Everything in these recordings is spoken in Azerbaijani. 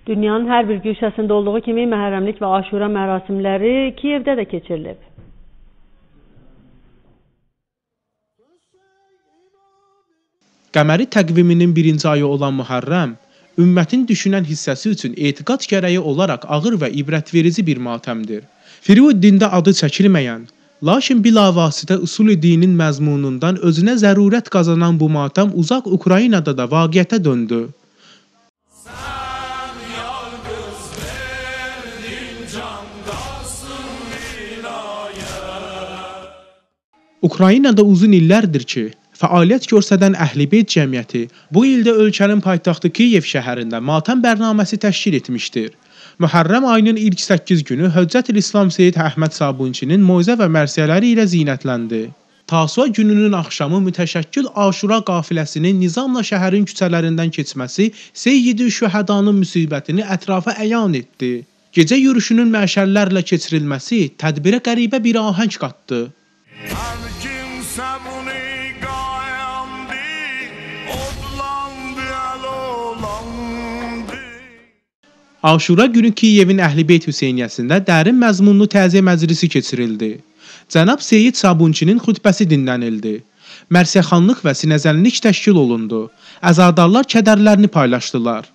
Dünyanın hər bir güşəsində olduğu kimi Məhərrəmlik və Aşura mərasimləri Kiyevdə də keçirilib. Qəməri təqviminin birinci ayı olan Muharrəm, ümmətin düşünən hissəsi üçün etiqad gərəyi olaraq ağır və ibrətverici bir matəmdir. Firud dində adı çəkilməyən, lakin bilavasitə usul-i dinin məzmunundan özünə zərurət qazanan bu matəm uzaq Ukraynada da vaqiətə döndü. Ukraynada uzun illərdir ki, fəaliyyət göstərən Əhlibeyt cəmiyyəti bu ildə ölkənin paytaxtı Kiyev şəhərində matəm bərnaməsi təşkil etmişdir. Muharrəm ayının ilk 8 günü Höccətül-İslam Seyyid Əhməd Sabunçinin moizə və mərsiyələri ilə zinətləndi. Tasua gününün axşamı mütəşəkkil Aşura qafiləsinin nizamla şəhərin küçələrindən keçməsi Seyyid-i Şühədanın müsibətini ətrafa əyan etdi. Gecə yürüşünün məşəllərlə keçirilməsi tədbirə qəribə bir ahəng qatdı. Aşura günü Kiyevin Əhlibeyt Hüseyniyyəsində dərin məzmunlu təziyə məclisi keçirildi. Cənab Seyyid Sabunçinin xütbəsi dinlənildi. Mərsiyəxanlıq və sinəzənlik təşkil olundu. Əzadarlar kədərlərini paylaşdılar.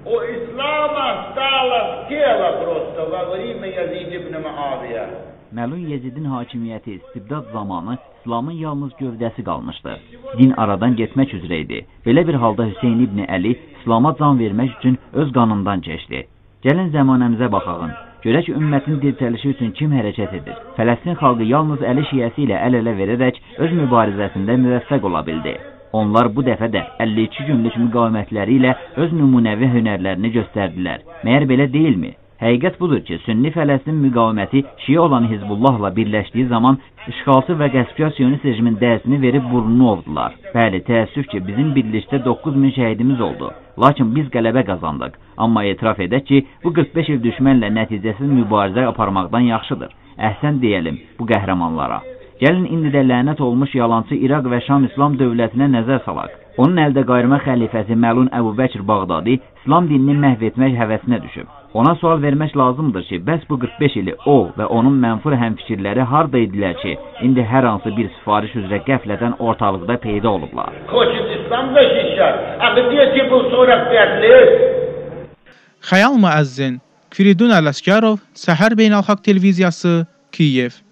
O İslam'a stala Kiyeva prosto və qrime Yazid ibn Muaviyə. Məlun Yezidin hakimiyyəti istibdad zamanı İslamın yalnız gövdəsi qalmışdı. Din aradan getmək üzrə idi. Belə bir halda Hüseyin ibn Əli İslama can vermək üçün öz qanından keçdi. Gəlin zəmanəmizə baxağın. Görək ümmətin dirçəlişi üçün kim hərəkət edir? Fələstin xalqı yalnız Əli şiəsi ilə əl-ələ verərək öz mübarizəsində müvəffəq ola bildi. Onlar bu dəfə də 52 günlük müqavimətləri ilə öz nümunəvi hünərlərini göstərdilər. Məyər belə deyilmi? Həqiqət budur ki, Sünni Fələstin müqaviməti Şiə olan Hizbullahla birləşdiyi zaman işğalçı və qəsbkar siyonist rejimin dərsini verib burnunu ovdular. Bəli, təəssüf ki, bizim birlikdə 9000 şəhidimiz oldu. Lakin biz qələbə qazandıq. Amma etiraf edək ki, bu 45 il düşmənlə nəticəsiz mübarizə aparmaqdan yaxşıdır. Əhsən deyəlim bu qəhrəmanlara. Gəlin indi də lənət olmuş yalançı İraq və Şam İslam dövlətinə nəzər salaq. Onun əldə qayırma xəlifəsi Məlun Əbu Bəkir Bağdadi İslam dinini məhv etmək həvəsinə düşüb. Ona sual vermək lazımdır ki, bəs bu 45 ili o və onun mənfur həmfikirləri harada idilər ki, indi hər hansı bir sifariş üzrə qəflətən ortalıqda peyda olublar. Xəyal Müəzzin, Firidun Ələsgərov, Səhər Beynəlxalq Televiziyası, Kiyev.